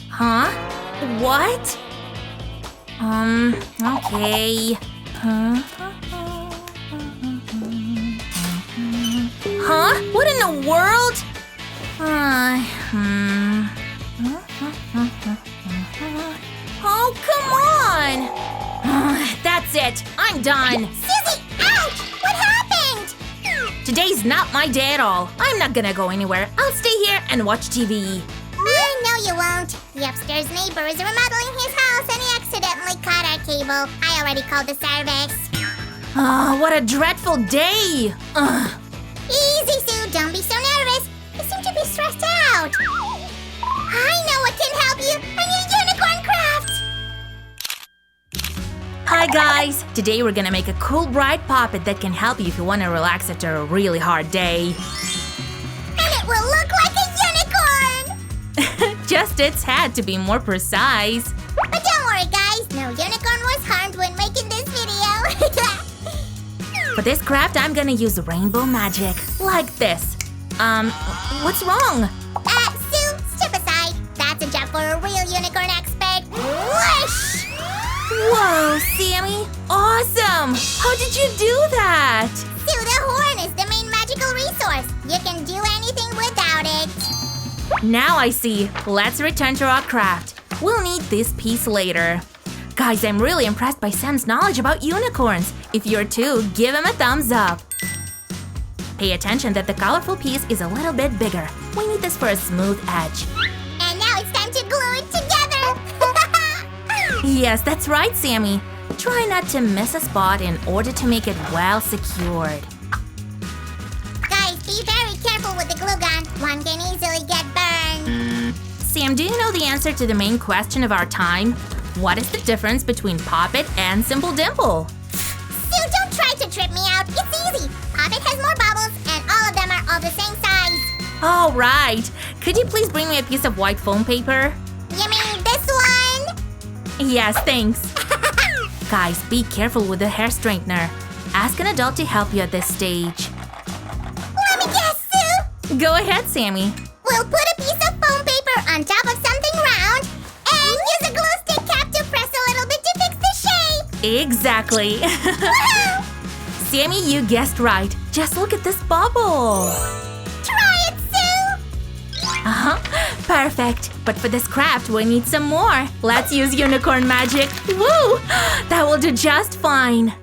Huh? What? Okay. Huh? What in the world? Oh, come on! That's it. I'm done. Susie, ouch! What happened? Today's not my day at all. I'm not gonna go anywhere. I'll stay here and watch TV. No, you won't. The upstairs neighbor is remodeling his house and he accidentally cut our cable. I already called the service. Oh, what a dreadful day! Easy, Sue. Don't be so nervous. You seem to be stressed out. I know what can help you. I need unicorn craft. Hi guys! Today we're gonna make a cool bright puppet that can help you if you want to relax after a really hard day. And it will look like a unicorn! Just its head to be more precise. But don't worry guys, no unicorn was harmed when making this video. For this craft, I'm gonna use rainbow magic. Like this. What's wrong? Sue, step aside. That's a job for a real unicorn expert. Whoosh! Whoa, Sammy! Awesome! How did you do that? Sue, the horn is the main magical resource. You can do anything without it. Now I see. Let's return to our craft. We'll need this piece later. Guys, I'm really impressed by Sam's knowledge about unicorns. If you're too, give him a thumbs up. Pay attention that the colorful piece is a little bit bigger. We need this for a smooth edge. And now it's time to glue it together. Yes, that's right, Sammy. Try not to miss a spot in order to make it well secured. Guys, be very careful with the glue gun. One can easily get burned. Sam, do you know the answer to the main question of our time? What is the difference between Poppet and Simple Dimple? Sue, don't try to trip me out. It's easy. Poppet has more bubbles, and all of them are all the same size. All right. Could you please bring me a piece of white foam paper? You mean this one? Yes, thanks. Guys, be careful with the hair straightener. Ask an adult to help you at this stage. Let me guess, Sue. Go ahead, Sammy. We'll put a piece of foam paper on top of something round and use a glue stick cap to press a little bit to fix the shape. Exactly. Woohoo! Sammy, you guessed right. Just look at this bubble. Try it, Sue. Perfect. But for this craft, we need some more. Let's use unicorn magic. Woo! That will do just fine.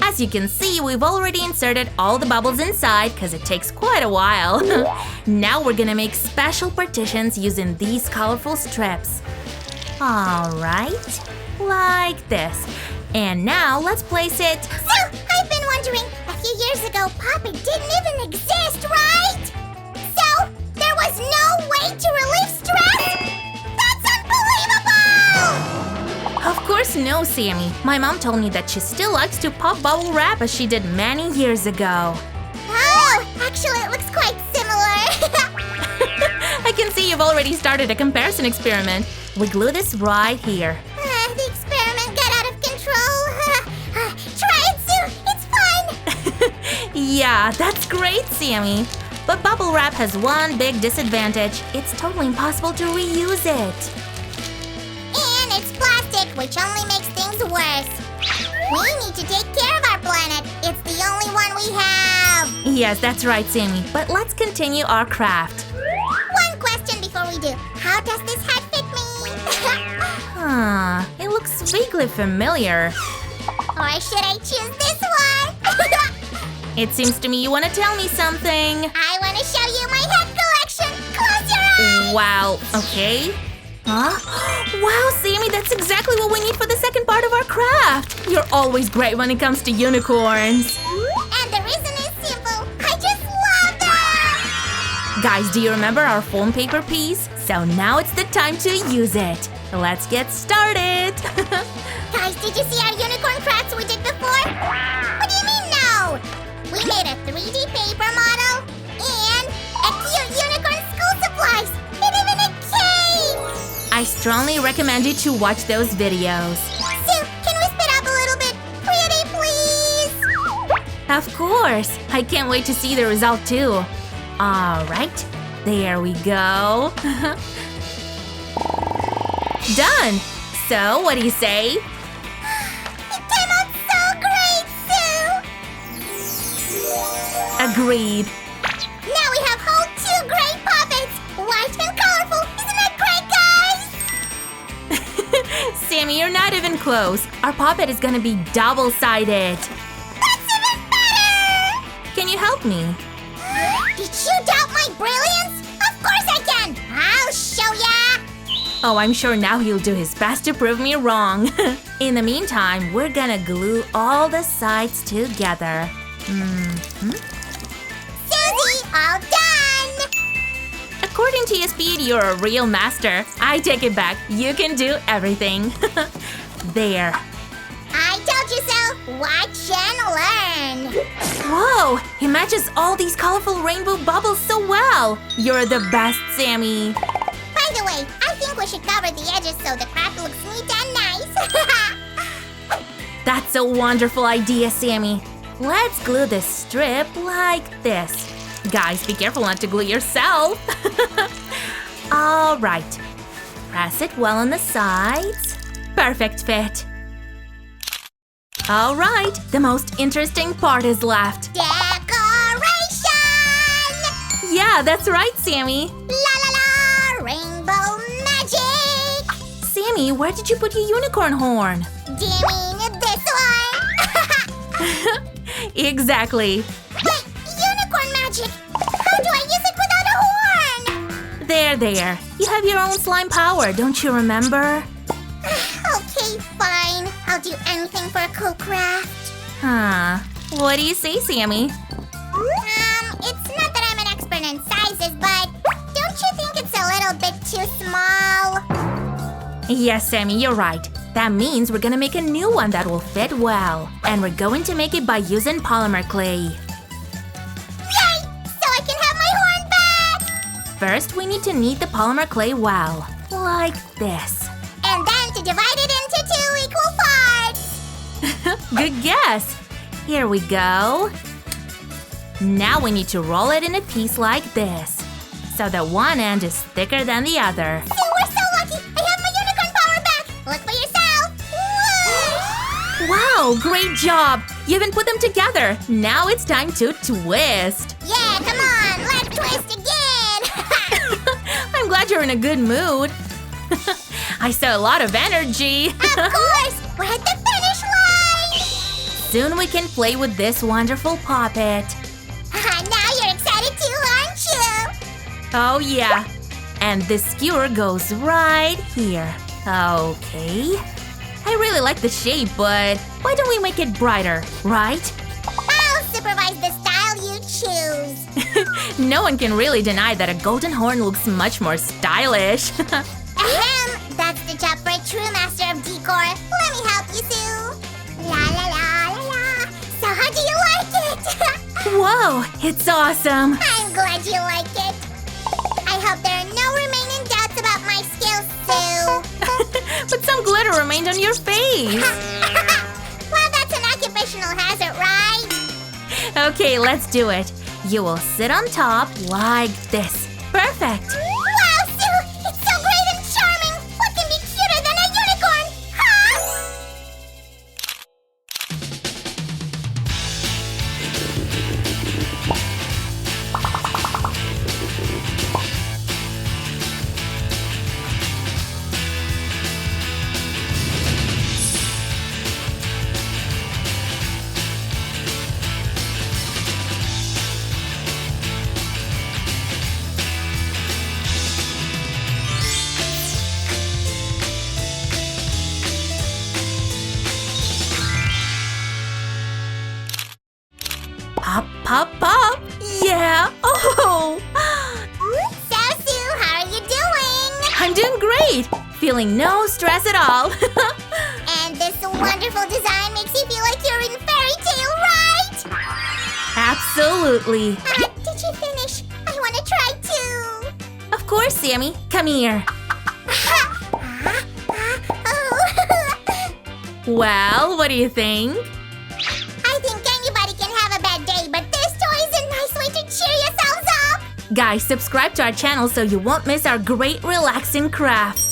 As you can see, we've already inserted all the bubbles inside because it takes quite a while. Now we're gonna make special partitions using these colorful strips. Alright, like this. And now let's place it… Sue, I've been wondering, a few years ago, Poppet didn't even exist, right? So, there was no way to relieve stress? That's unbelievable! Of course no, Sammy. My mom told me that she still likes to pop bubble wrap as she did many years ago. Oh, actually it looks quite similar. I can see you've already started a comparison experiment. We glue this right here. The experiment got out of control. Try it, Sue. It's fun. Yeah, that's great, Sammy. But bubble wrap has one big disadvantage. It's totally impossible to reuse it. And it's plastic, which only makes things worse. We need to take care of our planet. It's the only one we have. Yes, that's right, Sammy. But let's continue our craft. One question before we do. How does this hat fit me? It looks vaguely familiar. Or should I choose this one? It seems to me you want to tell me something. I want to show you my hat collection. Close your eyes. Wow, okay. Huh? Wow, Sammy, that's exactly what we need for the second part of our craft. You're always great when it comes to unicorns. And the reason is simple. I just love them. Guys, do you remember our foam paper piece? So now it's the time to use it. Let's get started. Guys, did you see our unicorn crafts we did before? What do you mean no? We made a 3D paper model and a cute unicorn school supplies and even a cake! I strongly recommend you to watch those videos. Sue, can we speed up a little bit? Pretty, please? Of course! I can't wait to see the result too. Alright, there we go. Done! So, what do you say? It came out so great, Sue! Agreed. Now we have whole 2 great puppets! White and colorful! Isn't that great, guys? Sammy, you're not even close. Our puppet is gonna be double-sided. That's even better! Can you help me? Did you doubt my brilliance? Of course I can! I'll show ya! Oh, I'm sure now he'll do his best to prove me wrong. In the meantime, we're gonna glue all the sides together. Susie, all done! According to your speed, you're a real master. I take it back. You can do everything. There. I told you so! Watch and learn! Whoa! He matches all these colorful rainbow bubbles so well. You're the best, Sammy. By the way, I think we should cover the edges so the craft looks neat and nice! That's a wonderful idea, Sammy. Let's glue this strip like this. Guys, be careful not to glue yourself. All right. Press it well on the sides. Perfect fit. All right, the most interesting part is left. Decoration! Yeah, that's right, Sammy. La la la! Rainbow magic! Sammy, where did you put your unicorn horn? Do you mean this one? Exactly. Wait, unicorn magic! How do I use it without a horn? There. You have your own slime power, don't you remember? Okay, fine. I'll do anything for a cool craft. Huh. What do you say, Sammy? It's not that I'm an expert in sizes, but don't you think it's a little bit too small? Yes, Sammy, you're right. That means we're gonna make a new one that will fit well. And we're going to make it by using polymer clay. Yay! So I can have my horn back! First, we need to knead the polymer clay well. Like this. And then to divide it into 2 equal parts! Good guess! Here we go. Now we need to roll it in a piece like this. So that one end is thicker than the other. So we're so lucky! I have my unicorn power back! Look for yourself! Whoosh! Wow, great job! You even put them together. Now it's time to twist. Yeah, come on! Let's twist again! I'm glad you're in a good mood. I saw a lot of energy. Of course! We're at the finish line! Soon we can play with this wonderful puppet. Now you're excited too, aren't you? Oh yeah. And this skewer goes right here. Okay. I really like the shape, but why don't we make it brighter, right? I'll supervise the style you choose. No one can really deny that a golden horn looks much more stylish. Ahem! That's the job for a true master of decor. Let me help you, Sue. La la la la la. So how do you like it? Whoa, it's awesome. I'm glad you like it. I hope there are no remaining doubts about my skills, Sue. But some glitter remained on your face. Well, that's an occupational hazard, right? Okay, let's do it. You will sit on top like this. Perfect. Wow, Sue! It's so great and charming! What can be cuter than a unicorn? Huh? Pop, pop, pop. Yeah. Oh. So, Sue, how are you doing? I'm doing great. Feeling no stress at all. And this wonderful design makes you feel like you're in fairy tale, right? Absolutely. Did you finish? I want to try too. Of course, Sammy. Come here. Oh. Well, what do you think? I think anybody can have a Guys, subscribe to our channel so you won't miss our great relaxing craft.